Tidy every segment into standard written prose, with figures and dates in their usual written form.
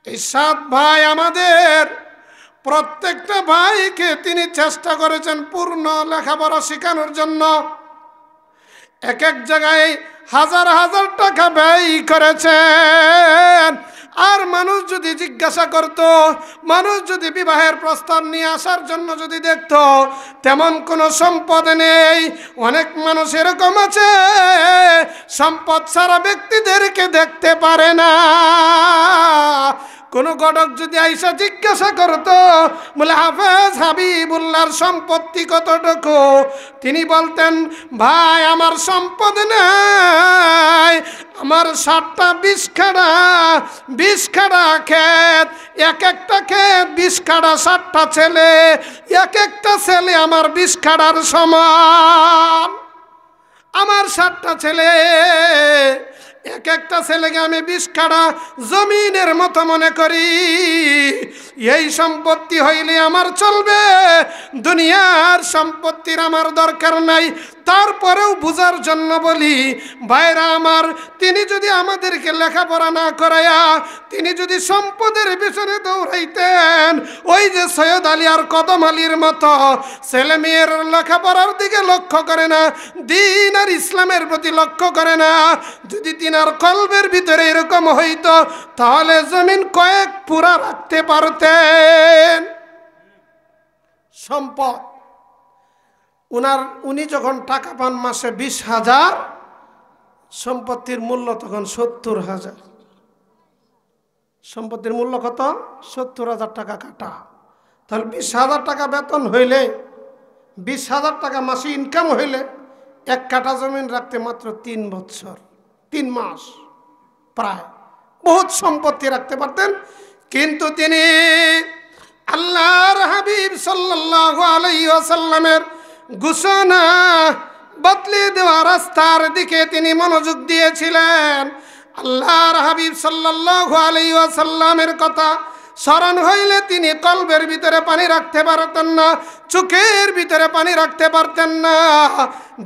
এই 7 ভাই আমাদের প্রত্যেকটা ভাইকে তিনি চেষ্টা করেছেন পূর্ণ লেখাপড়া শেখানোর জন্য। এক এক জায়গায় হাজার হাজার টাকা ব্যয় করেছেন। আর মানুষ যদি জিজ্ঞাসা করত, মানুষ যদি বিবাহের প্রস্তাব নিয়ে আসার জন্য যদি দেখত, তেমন কোনো সম্পদ নেই। অনেক মানুষ এরকম আছে সম্পদ ছাড়া ব্যক্তিদেরকে দেখতে পারে না। কোন গডক যদি আইসা জিজ্ঞাসা করতো, বলে হাফেজ হাবিবুল্লাহর সম্পত্তি কতটুকু, তিনি বলতেন, ভাই আমার সম্পদ নাই, আমার 7টা 20 কাঠা 20 কাঠা ক্ষেত, এক একটা ক্ষেত 20 কাঠা, 7টা ছেলে, এক একটা ছেলে আমার 20 কাঠার সমান। আমার 7টা ছেলে, এক একটা ছেলেকে আমি 20 কাঠা জমিনের মতো মনে করি। এই সম্পত্তি হইলে আমার চলবে, দুনিয়ার সম্পত্তির আমার দরকার নাই। তারপরেও বুঝার জন্য বলি, ভাইরা আমার, তিনি যদি আমাদেরকে লেখাপড়া না করাইয়া তিনি যদি সম্পদের পিছনে দৌড়াইতেন, ওই যে সৈয়দ আলী আর কদম আলীর মতো ছেলে মেয়ের লেখাপড়ার দিকে লক্ষ্য করে না, দিন আর ইসলামের প্রতি লক্ষ্য করে না, যদি তিনার কলবের ভিতরে এরকম হইতো, তাহলে জমিন কয়েক পুরা রাখতে পারতেন। সম্পদ উনি যখন টাকা পান মাসে 20,000, সম্পত্তির মূল্য তখন 70,000। সম্পত্তির মূল্য কত? 70,000 টাকা কাটা। তাহলে 20,000 টাকা বেতন হইলে, 20,000 টাকা মাসে ইনকাম হইলে, 1 কাঠা জমিন রাখতে মাত্র 3 বছর, 3 মাস প্রায় বহুত সম্পত্তি রাখতে পারতেন। কিন্তু তিনি আল্লাহর হাবিব সাল্লাল্লাহু আলাইহি ওয়াসাল্লামের ঘোষণা বদলে দেওয়া রাস্তার দিকে তিনি মনোযোগ দিয়েছিলেন। আল্লাহর হাবিব সাল্লাল্লাহু আলাইহি ওয়াসাল্লামের কথা স্মরণ হইলে তিনি কলবের ভিতরে পানি রাখতে পারতেন না, চোখের ভিতরে পানি রাখতে পারতেন না।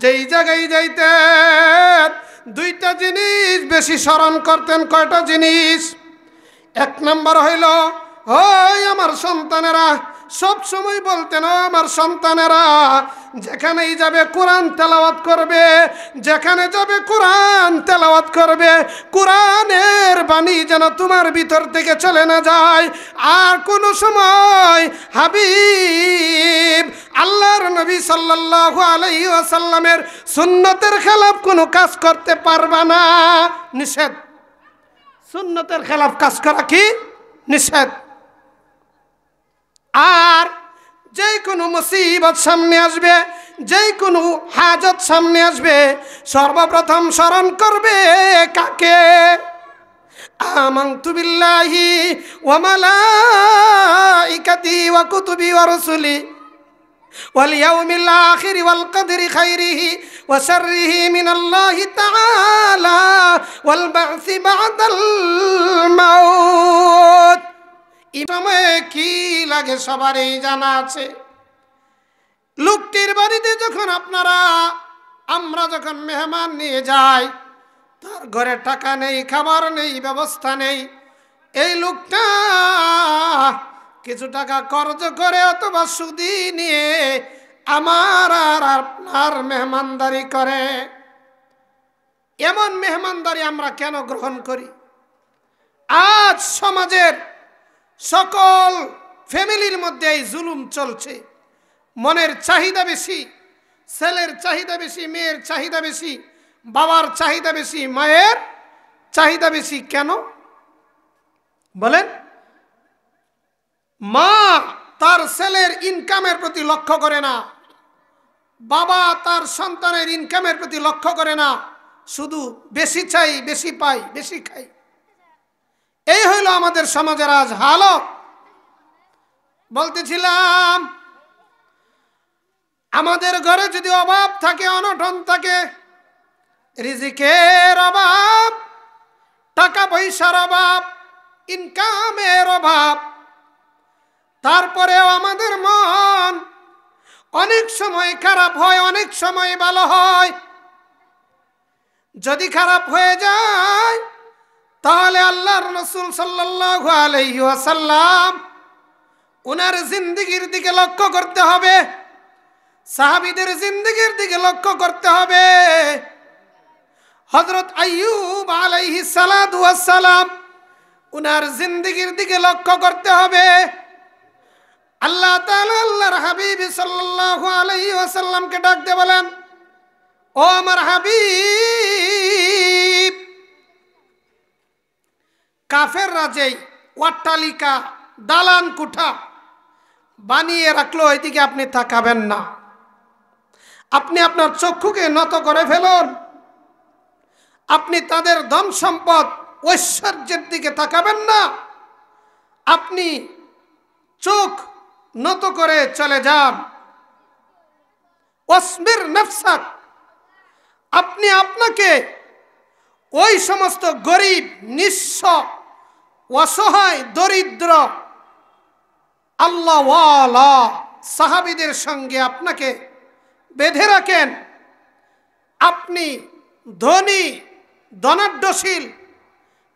যেই জায়গায় যাইতেন 2টা জিনিস বেশি স্মরণ করতেন। কয়টা জিনিস? 1 নম্বর হইল, ওই আমার সন্তানেরা, সব সময় বলতেন, ও আমার সন্তানেরা, যেখানেই যাবে কোরআন তেলাওয়াত করবে, যেখানে যাবে কোরআন তেলাওয়াত করবে, কোরআনের বাণী যেন তোমার ভিতর থেকে চলে না যায়। আর কোনো সময় হাবিব আল্লাহর নবী সাল্লাল্লাহু আলাইহি ওয়াসাল্লামের সুন্নতের খেলাফ কোনো কাজ করতে পারবা না, নিষেধ। সুন্নতের খেলাফ কাজ করা কি? নিষেধ। আর যে কোনো মুসিবত সামনে আসবে, যে কোনো হাজত সামনে আসবে, সর্বপ্রথম স্মরণ করবে কাকে? আমানতু বিল্লাহি ওয়া মালাইকাতি ওয়া কুতুবি ওয়া রাসূলি ওয়াল ইয়াউমিল আখির ওয়াল কদরি খাইরিহি ওয়া শাররিহি মিনাল্লাহি তাআলা ওয়াল বা'সি বা'দাল মাউত। এই সময়ে কি লাগে সবারই জানা আছে। লোকটির বাড়িতে যখন আমরা যখন মেহমান নিয়ে যাই, তার ঘরে টাকা নেই, খাবার নেই, ব্যবস্থা নেই, এই লোকটা কিছু টাকা কর্জ করে অথবা সুদি নিয়ে আমার আর আপনার মেহমানদারি করে। এমন মেহমানদারি আমরা কেন গ্রহণ করি? আজ সমাজের সকল ফ্যামিলির মধ্যে এই জুলুম চলছে। মনের চাহিদা বেশি, ছেলের চাহিদা বেশি, মেয়ের চাহিদা বেশি, বাবার চাহিদা বেশি, মায়ের চাহিদা বেশি। কেন বলেন? মা তার ছেলের ইনকামের প্রতি লক্ষ্য করে না, বাবা তার সন্তানের ইনকামের প্রতি লক্ষ্য করে না, শুধু বেশি চাই, বেশি পাই, বেশি খাই। এই হইল আমাদের সমাজের আজ হালত। বলতেছিলাম, আমাদের ঘরে যদি অভাব থাকে, অনটন থাকে, রিজিকের অভাব, টাকা পয়সার অভাব, ইনকামের অভাব, তারপরেও আমাদের মন অনেক সময় খারাপ হয়, অনেক সময় ভালো হয়। যদি খারাপ হয়ে যায় তাহলে আল্লাহর রাসূল সাল্লাল্লাহু আলাইহি ওয়াসাল্লাম উনার জিন্দেগীর দিকে লক্ষ্য করতে হবে, সাহাবীদের জিন্দেগীর দিকে লক্ষ্য করতে হবে। হযরত আইয়ুব আলাইহিস সালাতু ওয়াস সালাম উনার জিন্দেগীর দিকে লক্ষ্য করতে হবে। আল্লাহ তাআলা আল্লাহর হাবিব সাল্লাল্লাহু আলাইহি ওয়াসাল্লামকে ডাক দিয়ে বলেন, ও আমার হাবিব, কাফেররা যেই অট্টালিকা দালান কোঠা বানিয়ে রাখলো এদিকে আপনি তাকাবেন না, আপনি আপনার চক্ষুকে নত করে ফেলুন, আপনি তাদের ধন সম্পদ ঐশ্বর্যের দিকে তাকাবেন না, আপনি চোখ নত করে চলে যান। ওয়াসবির নাফসাক, আপনি আপনাকে ওই সমস্ত গরিব, নিঃস্ব, অসহায়, দরিদ্র আল্লাহওয়ালা সাহাবীদের সঙ্গে আপনাকে বেঁধে রাখেন। আপনি ধনী, ধনাঢ্যশীল,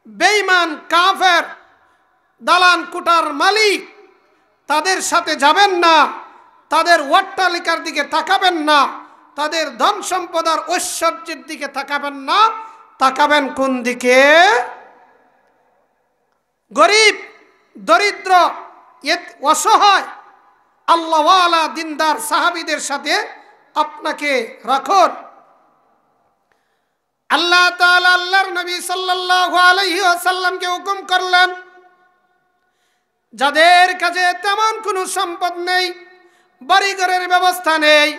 বেঈমান, কাফের, দালান কোঠার মালিক তাদের সাথে যাবেন না, তাদের অট্টালিকার দিকে তাকাবেন না, তাদের ধন সম্পদার ঐশ্বর্যের দিকে তাকাবেন না, তাকাবেন কোন দিকে? গরিব, দরিদ্র, অসহায় আল্লাহওয়ালা দিনদার সাহাবীদের সাথে আপনাকে রাখুন। আল্লাহ তাআলা আল্লাহর নবী সাল্লাল্লাহু আলাইহি ওয়াসাল্লামকে হুকুম করলেন, যাদের কাছে তেমন কোনো সম্পদ নেই, বাড়িঘরের ব্যবস্থা নেই,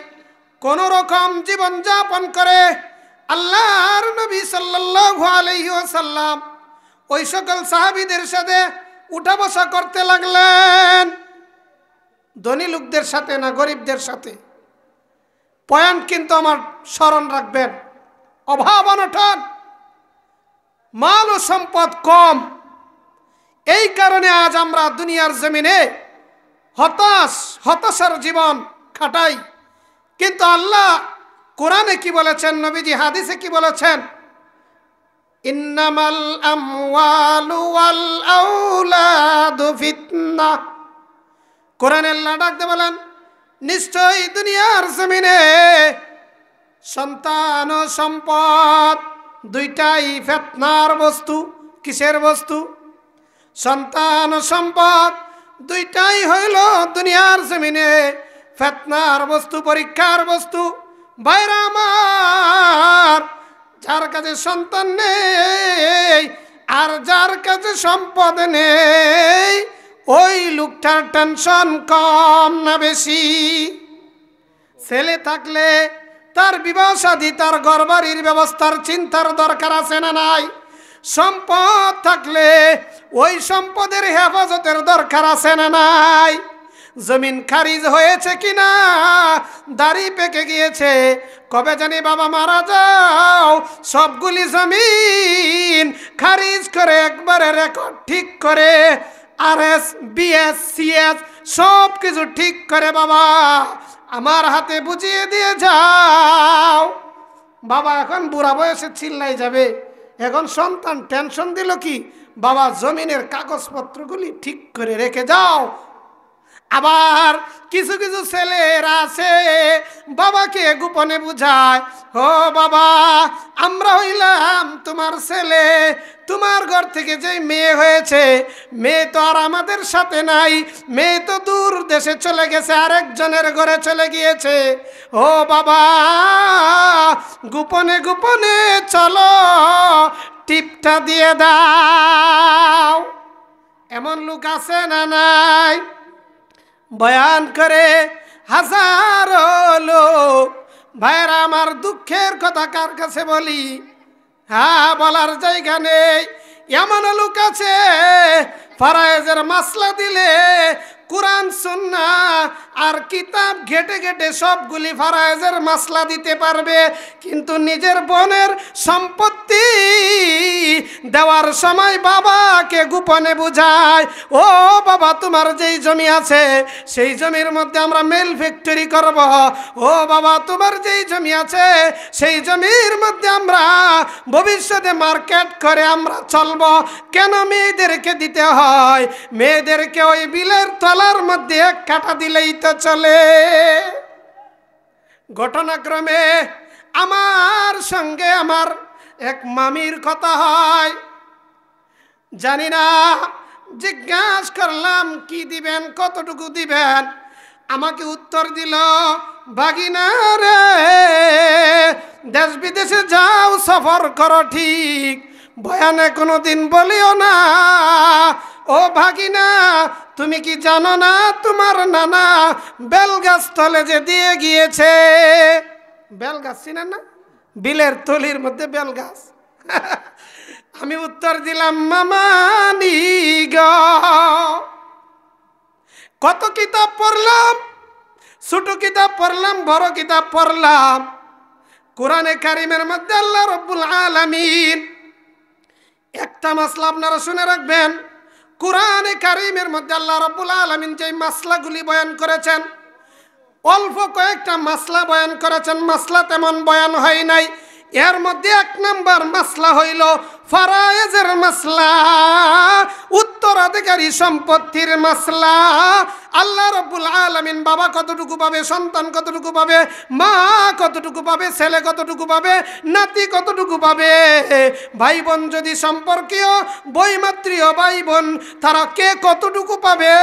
কোন রকম জীবন যাপন করে, আল্লাহর নবী সাল্লাল্লাহু আলাইহি ওয়াসাল্লাম ওই সকল সাহাবীদের সাথে উঠা বসা করতে লাগলেন। ধনী লোকদের সাথে না গরিবদের সাথে? পয়েন্ট কিন্তু আমার স্মরণ রাখবেন। অভাব অনটন, মাল ও সম্পদ কম, এই কারণে আজ আমরা দুনিয়ার জমিনে হতাশার জীবন কাটাই। কিন্তু আল্লাহ কোরআনে কি বলেছেন, নবীজি হাদিসে কি বলেছেন? ইন্নামাল আমওয়ালু ওয়াল আওলাদু ফিতনা। কোরআনে আল্লাহ ডাকতে বলেন, নিশ্চয়ই দুনিয়ার জমিনে সন্তান ও সম্পদ দুইটাই ফিতনার বস্তু। কিসের বস্তু? সন্তান ও সম্পদ দুইটাই হইল দুনিয়ার জমিনে ফিতনার বস্তু, পরীক্ষার বস্তু। ভাইরা আমার, যার কাছে সন্তান নেই আর যার কাছে সম্পদ নেই, ওই লোকটার টেনশন কম না বেশি? ছেলে থাকলে তার বিবাহ শাদী, তার ঘরবাড়ির ব্যবস্থার চিন্তার দরকার আছে না নাই? সম্পদ থাকলে ওই সম্পদের হেফাজতের দরকার আছে না নাই? জমিন খারিজ হয়েছে কিনা, দাড়ি পেকে গিয়েছে, কবে জানি বাবা মারা যাও, সবগুলি জমিন খারিজ করে একবারে রেকর্ড ঠিক করে RS, BS, CS সব কিছু ঠিক করে বাবা আমার হাতে বুঝিয়ে দিয়ে যাও। বাবা এখন বুড়া বয়সে চিল্লাই যাবে, এখন সন্তান টেনশন দিল কি, বাবা জমিনের কাগজপত্রগুলি ঠিক করে রেখে যাও। আবার কিছু কিছু ছেলেরা আছে বাবাকে গোপনে বুঝায়, ও বাবা আমরা হইলাম তোমার ছেলে, তোমার ঘর থেকে যে মেয়ে হয়েছে, মেয়ে তো আর আমাদের সাথে নাই, মেয়ে তো দূর দেশে চলে গেছে, আরেকজনের ঘরে চলে গিয়েছে। ও বাবা গোপনে গোপনে চলো, টিপটা দিয়ে দাও। এমন লোক আছে না নাই? বয়ান করে হাজারো লোক। ভাইরা আমার, দুঃখের কথা কার কাছে বলি, হ্যাঁ বলার জায়গা নেই। এমন লোক আছে ফারায়েজের মাসলা দিলে কোরআন সুন্নাহ আর কিতাব ঘেটে ঘেটে সবগুলি ফারায়েজের মাসলা দিতে পারবে, কিন্তু নিজের বোনের সম্পত্তি দেওয়ার সময় বাবাকে গোপনে বুঝায়, ও বাবা তোমার যেই জমি আছে সেই জমির মধ্যে আমরা মেল ফ্যাক্টরি করব, ও বাবা তোমার যেই জমি আছে সেই জমির মধ্যে আমরা ভবিষ্যতে মার্কেট করে আমরা চলব। কেন মেয়েদেরকে দিতে হয়? মেয়েদেরকে ওই বিলের তলার মধ্যে এক কাটা দিলেই তো চলে। ঘটনাক্রমে আমার সঙ্গে আমার এক মামির কথা হয়, জানি না, জিজ্ঞাসা করলাম কি দিবেন, কতটুকু দিবেন? আমাকে উত্তর দিল, ভাগিনা রে, দেশ বিদেশে যাও, সফর করো ঠিক, বয়ানে কোনোদিন বলিও না। ও ভাগিনা, তুমি কি জানো না তোমার নানা বেলগাছ তলে যে দিয়ে গিয়েছে? বেলগাছ চিনেন না? বিলের তলির মধ্যে বেলগাছ। আমি উত্তর দিলাম, মামানি গো, কত কিতাব পড়লাম, ছোট কিতাব পড়লাম, বড় কিতাব পড়লাম, কোরআনে কারিমের মধ্যে আল্লাহ রাব্বুল আলামিন একটা মাসলা আপনারা শুনে রাখবেন, কোরআনে কারিমের মধ্যে আল্লাহ রাব্বুল আলামিন যে মাসলাগুলি বয়ান করেছেন, অল্প কয়েকটা মাসলা বয়ান করেছেন, মাসলা তেমন বয়ান হয় নাই। এর মধ্যে এক নম্বর মাসলা হইল ফারায়েজের মাসলা, উত্তরাধিকারী সম্পত্তির মাসলা। আল্লাহ রাব্বুল আলামিন বাবা কতটুকু পাবে, সন্তান কতটুকু পাবে, মা কতটুকু পাবে, ছেলে কতটুকু পাবে, নাতি কতটুকু পাবে, ভাই বোন যদি সম্পর্কীয় বৈমাত্রীয় ভাই বোন তারা কে কতটুকু পাবে,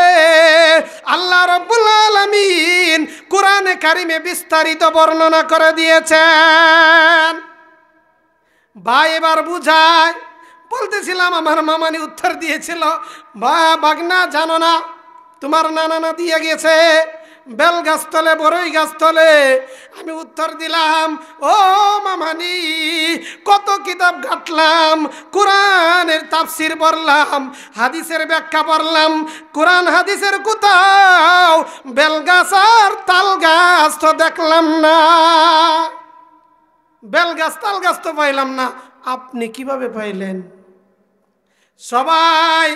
আল্লাহ রাব্বুল আলামিন কোরআনে কারিমে বিস্তারিত বর্ণনা করে দিয়েছেন। ভাই এবার বুঝায়, বলতেছিলাম আমার মামানি উত্তর দিয়েছিল, বা বাগনা জানো না তোমার নানা না দিয়ে গেছে বেল গাছ তলে, বড়ই গাছ তলে? আমি উত্তর দিলাম, ও মামানি, কত কিতাব ঘাটলাম, কোরআনের তাফসির পড়লাম, হাদিসের ব্যাখ্যা পড়লাম, কোরআন হাদিসের কোথাও বেল গাছ আর তাল গাছ তো দেখলাম না, বেল গাছ তাল গাছ তো পাইলাম না। আপনি কিভাবে পাইলেন? সবাই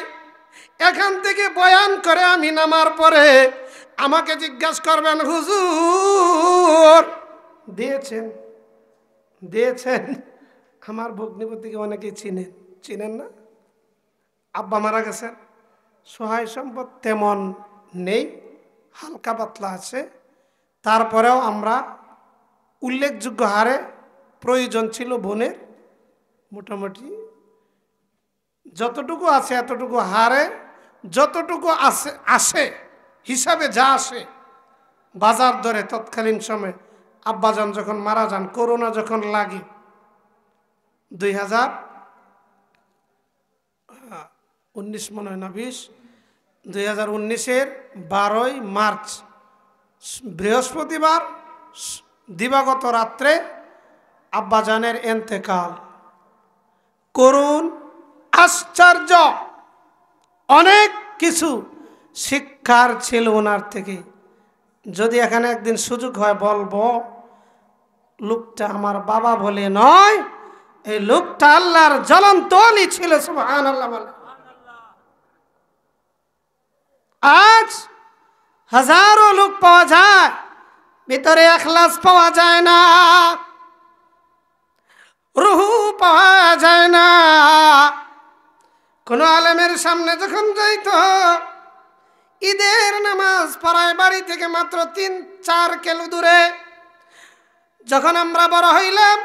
এখান থেকে বয়ান করে আমি নামার পরে আমাকে জিজ্ঞাসা করবেন, হুজুর দিয়েছেন দিয়েছেন? আমার ভগ্নিপতিকে অনেকেই চিনেন না? আব্বা মারা গেছেন, সহায় সম্পদ তেমন নেই, হালকা পাতলা আছে, তারপরেও আমরা উল্লেখযোগ্য হারে প্রয়োজন ছিল বোনের, মোটামুটি যতটুকু আছে এতটুকু হারে, যতটুকু আসে হিসাবে যা আসে বাজার দরে। তৎকালীন সময় আব্বাজান যখন মারা যান, করোনা যখন লাগে 2019 মনে হয় না 20, 2019-এর 12ই মার্চ বৃহস্পতিবার দিবাগত রাত্রে আব্বাজানের এন্তেকাল। করুণ, আশ্চর্য, অনেক কিছু শিক্ষার ছিল ওনার থেকে। যদি এখানে একদিন সুযোগ হয় বলবো, লোকটা আমার বাবা বলে নয়, এই লোকটা আল্লাহর জ্বলন্ত ওলি ছিল, সুবহানাল্লাহ বলে। আজ হাজারো লোক পাওয়া যায়, ভিতরে ইখলাস পাওয়া যায় না, রুহু পাওয়া যায় না। কোন আলেমের সামনে যখন যাইতো, ঈদের নামাজ পড়ায় বাড়ি থেকে মাত্র 3-4 কিলো দূরে, যখন আমরা বড় হইলাম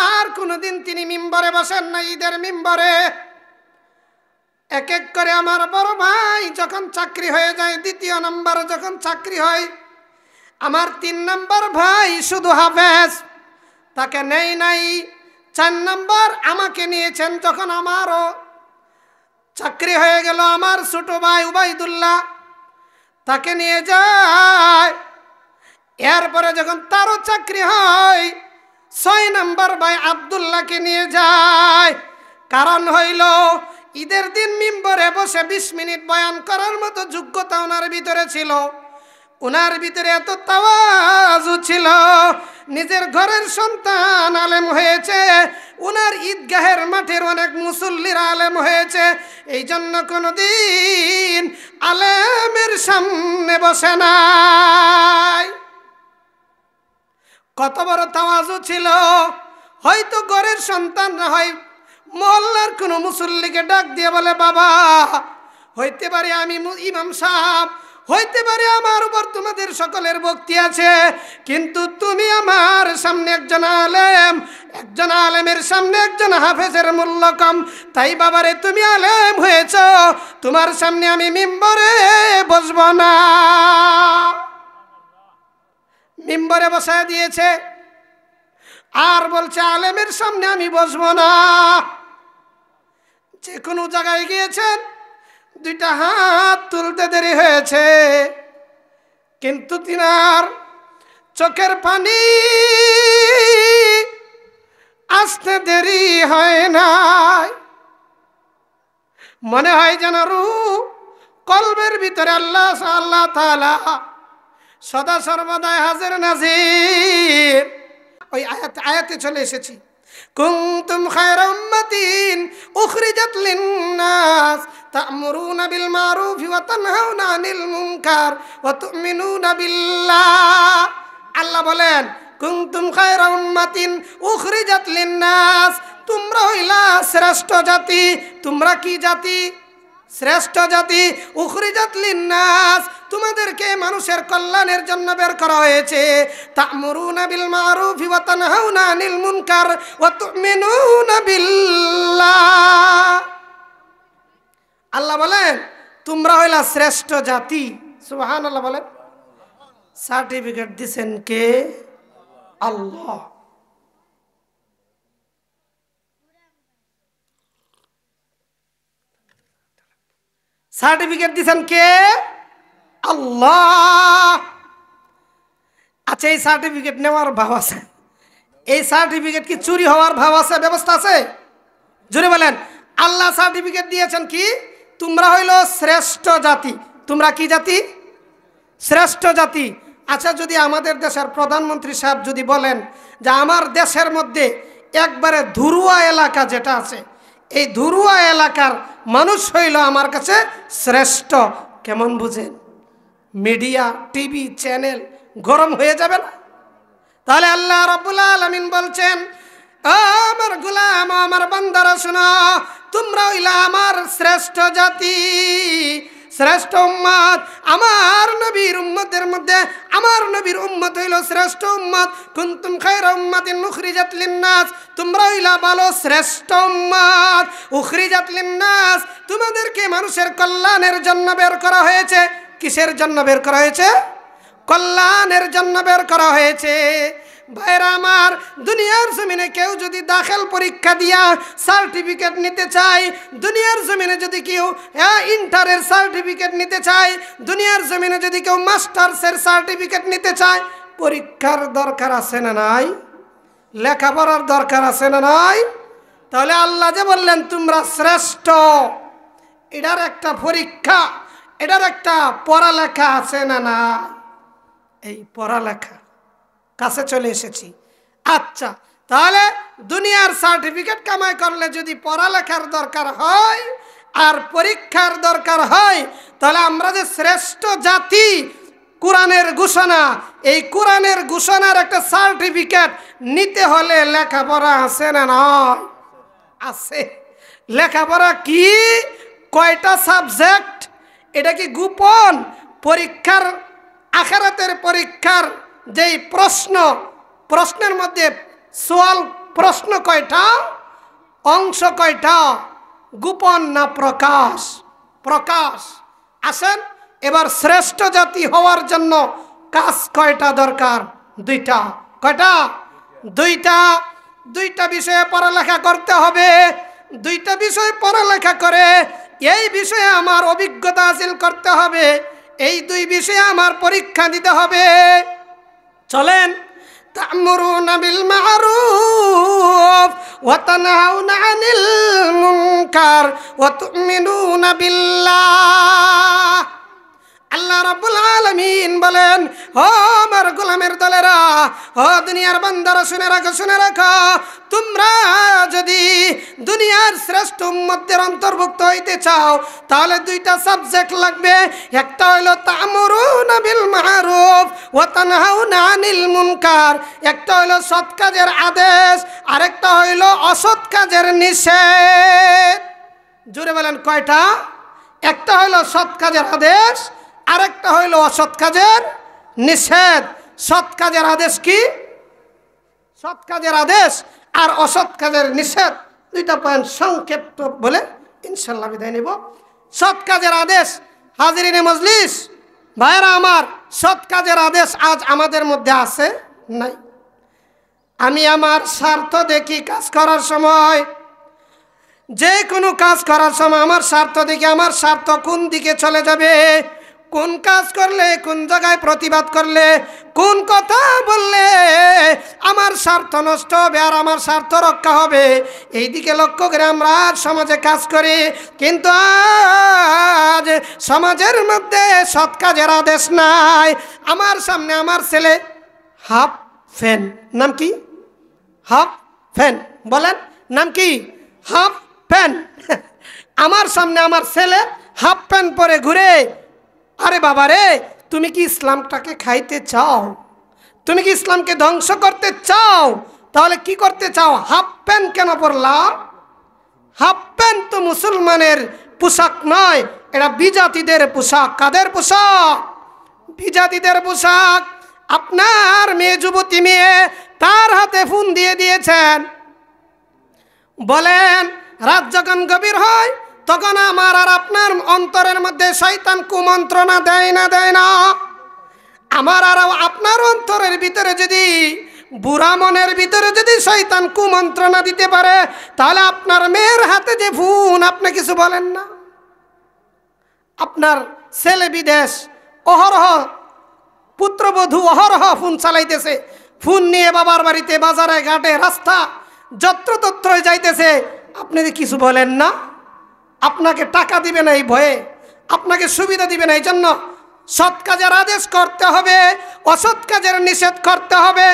আর কোনোদিন তিনি মিম্বরে বসেন না, ঈদের মিম্বরে। এক এক করে আমার বড় ভাই যখন চাকরি হয়ে যায়, 2য় নম্বর যখন চাকরি হয়, আমার 3 নম্বর ভাই শুধু হাফেজ, তাকে নেই নাই। 4 নম্বর আমাকে নিয়েছেন, যখন আমারও চাকরি হয়ে গেল, আমার ছোট ভাই উবাইদুল্লাহ তাকে নিয়ে যায়। এরপরে যখন তারও চাকরি হয়, 6 নম্বর ভাই আব্দুল্লাহকে নিয়ে যায়। কারণ হইল ঈদের দিন মিম্বরে বসে 20 মিনিট বয়ান করার মতো যোগ্যতা ওনার ভিতরে ছিল। ওনার ভিতরে এত তাওয়াজু ছিল, নিজের ঘরের সন্তান আলেম হয়েছে, ওনার ঈদগাহের মাঠের অনেক মুসল্লিরা আলেম হয়েছে, এই জন্য কোনোদিন আলেমের সামনে বসে নাই। কত বড় তাওয়াজু ছিল! হয়তো ঘরের সন্তানরা হয় মহল্লার কোনো মুসল্লিকে ডাক দিয়ে বলে, বাবা, হইতে পারে আমি ইমাম সাহেব, হইতে পারে আমার উপর তোমাদের সকলের ভক্তি আছে, কিন্তু তুমি আমার সামনে একজন আলেম, একজন আলেমের সামনে একজন হাফেজের মূল্য কম, তাই বাবারে তুমি আলেম হয়েছ, তোমার সামনে আমি মিম্বরে বসব না। মিম্বরে বসায় দিয়েছে, আর বলছে আলেমের সামনে আমি বসব না। যে কোনো জায়গায় গিয়েছেন, দুইটা হাত তুলতে দেরি হয়েছে, কিন্তু তিনার চোখের পানি আসতে দেরি হয় নাই। মনে হয় যেন রূহ কলবের ভিতরে আল্লাহ আল্লাহ তাআলা সদা সর্বদাই হাজির নাজির। ওই আয়াতে চলে এসেছি, কুনতুম খায়রা উম্মাতিন উখরিজাত লিন-নাস তা'মুরুনা বিল মারুফি ওয়া তানহাউনা আনিল মুনকার ওয়া তু'মিনুনা বিল্লাহ। আল্লাহ বলেন, কুনতুম খায়রা উম্মাতিন উখরিজাত লিন-নাস, তোমরা হইলা শ্রেষ্ঠ জাতি। তোমরা কি জাতি? শ্রেষ্ঠ জাতি। উখরিজাত লিন-নাস, তোমাদেরকে মানুষের কল্যাণের জন্য বের করা হয়েছে। তা'মুরুনা বিল মারুফি ওয়া তানহাউনা আনিল মুনকার ওয়া তু'মিনুনা বিল্লাহ। আল্লাহ বলেন, তোমরা হইলা শ্রেষ্ঠ জাতি। সুবহানাল্লাহ বলেন। সার্টিফিকেট দিবেন কে? আল্লাহ। সার্টিফিকেট দিবেন কে? আল্লাহ। আচ্ছা, এই সার্টিফিকেট নেওয়ার ভাব আছে? এই সার্টিফিকেট কি চুরি হওয়ার ভাব আছে, ব্যবস্থা আছে? জোরে বলেন। আল্লাহ সার্টিফিকেট দিয়েছেন কি? তোমরা হইল শ্রেষ্ঠ জাতি। তোমরা কি জাতি? শ্রেষ্ঠ জাতি। আচ্ছা, যদি আমাদের দেশের প্রধানমন্ত্রী সাহেব যদি বলেন যে আমার দেশের মধ্যে একবারে ধুরুয়া এলাকা যেটা আছে, এই ধুরুয়া এলাকার মানুষ হইল আমার কাছে শ্রেষ্ঠ, কেমন বুঝেন? মিডিয়া, টিভি চ্যানেল গরম হয়ে যাবে না? তাহলে আল্লাহ রাব্বুল আলামিন বলছেন, আমার গোলাম, আমার বান্দারা শোনো, তোমরা হইলা আমার শ্রেষ্ঠ জাতি, শ্রেষ্ঠ উম্মত। আমার নবীর উম্মতের মধ্যে আমার নবীর উম্মত হইল শ্রেষ্ঠ উম্মত। কুনতুম খায়রা উম্মাতিন উখরিজাত লিন-নাস, তোমরা হইলা ভালো শ্রেষ্ঠ উম্মত। উখরিজাত লিন-নাস, তোমাদেরকে মানুষের কল্যাণের জন্য বের করা হয়েছে। কিসের জন্য বের করা হয়েছে? কল্যাণের জন্য বের করা হয়েছে। ভাইরা আমার, দুনিয়ার জমিনে কেউ যদি দাখিল পরীক্ষা দিয়া সার্টিফিকেট নিতে চায়, দুনিয়ার জমিনে যদি কেউ ইন্টারের সার্টিফিকেট নিতে চায়, দুনিয়ার জমিনে যদি কেউ মাস্টার্সের সার্টিফিকেট নিতে চায়, পরীক্ষার দরকার আছে না নাই? লেখাপড়ার দরকার আছে না নাই? তাহলে আল্লাহ যে বললেন তোমরা শ্রেষ্ঠ, এটার একটা পরীক্ষা, এটার একটা পড়ালেখা আছে না না? এই পড়ালেখা কাছে চলে এসেছি। আচ্ছা, তাহলে দুনিয়ার সার্টিফিকেট কামাই করলে যদি পড়ালেখার দরকার হয় আর পরীক্ষার দরকার হয়, তাহলে আমরা যে শ্রেষ্ঠ জাতি, কোরআনের ঘোষণা, এই কোরআনের ঘোষণার একটা সার্টিফিকেট নিতে হলে লেখাপড়া আছে না নয়? আছে। লেখাপড়া কি? কয়টা সাবজেক্ট? এটা কি গোপন? পরীক্ষার, আখিরাতের পরীক্ষার যেই প্রশ্নের মধ্যে সোয়াল প্রশ্ন কয়টা, অংশ কয়টা, গোপন না প্রকাশ? প্রকাশ। আসেন এবার শ্রেষ্ঠ জাতি হওয়ার জন্য কাজ কয়টা দরকার? দুইটা। কয়টা? দুইটা। দুইটা বিষয়ে পড়ালেখা করতে হবে। দুইটা বিষয় পড়ালেখা করে এই বিষয়ে আমার অভিজ্ঞতা হাসিল করতে হবে, এই দুই বিষয়ে আমার পরীক্ষা দিতে হবে। চলেন তা'মুরুনা বিল মা'রুফ ওয়া তানহাউনা আনিল মুনকার ওয়া তু'মিনুনা বিল্লাহ। আল্লাহ রাব্বুল আলামিন বলেন, ও আমার গোলামের দলেরা, ও দুনিয়ার বান্দারা, শুনে রাখো, তোমরা যদি দুনিয়ার শ্রেষ্ঠ উম্মতের অন্তর্ভুক্ত হইতে চাও তাহলে দুইটা সাবজেক্ট লাগবে। একটা হইল তা'মুরুনা বিল মা'রুফ ওয়া তানহাউনা আনিল মুনকার, একটা হইল সৎ কাজের আদেশ, আরেকটা হইল অসৎ কাজের নিষেধ। জোরে বলেন কয়টা? একটা হইল সৎ কাজের আদেশ, আরেকটা হইল অসৎ কাজের নিষেধ। সৎ কাজের আদেশ কি? সৎ কাজের আদেশ আর অসৎ কাজের নিষেধ, দুইটা পয়েন্ট সংক্ষিপ্ত বলে ইনশাল্লাহ বিদায় নিব। সৎ কাজের আদেশ, হাজিরিনে মজলিস ভাইরা আমার, সৎ কাজের আদেশ আজ আমাদের মধ্যে আছে নাই। আমি আমার স্বার্থ দেখি কাজ করার সময়, যে কোনো কাজ করার সময় আমার স্বার্থ দেখি, আমার স্বার্থ কোন দিকে চলে যাবে, কোন কাজ করলে, কোন জায়গায় প্রতিবাদ করলে, কোন কথা বললে আমার স্বার্থ নষ্ট হবে আর আমার স্বার্থ রক্ষা হবে, এই দিকে লক্ষ্য করে আমরা সমাজে কাজ করি। কিন্তু আজ সমাজের মধ্যে সৎ কাজের আদেশ নাই। আমার সামনে আমার ছেলে হাফ ফ্যান, নাম কি? হাফ ফ্যান, বলেন নাম কি? Half pant. আমার সামনে আমার ছেলে হাফ প্যান্ট পরে ঘুরে। আরে বাবা রে, তুমি কি ইসলামটাকে খাইতে চাও? তুমি কি ইসলামকে ধ্বংস করতে চাও? তাহলে কি করতে চাও? হাফ প্যান্ট কেন পরলা? হাফ প্যান্ট তো মুসলমানের পোশাক নয়, এটা বিজাতিদের পোশাক। কাদের পোশাক? বিজাতিদের পোশাক। আপনার মেয়ে, যুবতী মেয়ে, তার হাতে ফোন দিয়ে দিয়েছেন, বলেন রাত যখন গভীর হয় তখন আমার আর আপনার অন্তরের মধ্যে শয়তান কুমন্ত্রণা দেয় না? আমার আর আপনার অন্তরের ভিতরে যদি, বুড়া মনের ভিতরে যদি শয়তান কুমন্ত্রণা দিতে পারে, তাহলে আপনার মেয়ের হাতে যে ফোন, আপনি কিছু বলেন না? আপনার ছেলে বিদেশ, অহরহ পুত্রবধূ অহরহ ফোন চালাইতেছে, ফোন নিয়ে বাবার বাড়িতে, বাজারে, ঘাটে, রাস্তা যত্রতত্র যাইতেছে, আপনি কিছু বলেন না? আপনাকে টাকা দিবে না এই ভয়ে, আপনাকে সুবিধা দিবে না এই জন্য সৎ কাজের আদেশ করতে হবে, অসৎ কাজের নিষেধ করতে হবে।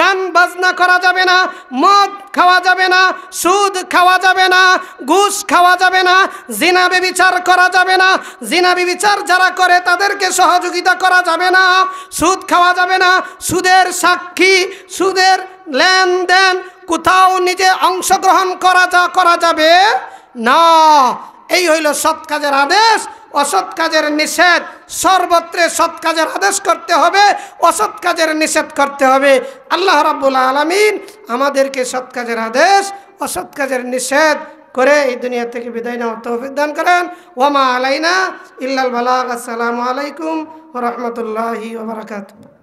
গান বাজনা করা যাবে না, মদ খাওয়া যাবে না, সুদ খাওয়া যাবে না, ঘুষ খাওয়া যাবে না, জিনা ব্যভিচার করা যাবে না, জিনা ব্যভিচার যারা করে তাদেরকে সহযোগিতা করা যাবে না, সুদ খাওয়া যাবে না, সুদের সাক্ষী, সুদের লেনদেন কোথাও নিজে অংশগ্রহণ করা যাবে না। এই হইল সৎ কাজের আদেশ, অসৎ কাজের নিষেধ। সর্বত্রে সৎ কাজের আদেশ করতে হবে, অসৎ কাজের নিষেধ করতে হবে। আল্লাহ রাব্বুল আলামিন আমাদেরকে সৎ কাজের আদেশ, অসৎ কাজের নিষেধ করে এই দুনিয়া থেকে বিদায় নেওয়ার তৌফিক দান করেন। ওয়া মা আলাইনা ইল্লাল বালাগ। আসসালামু আলাইকুম ওয়া রাহমাতুল্লাহি ওয়া বারাকাতুহু।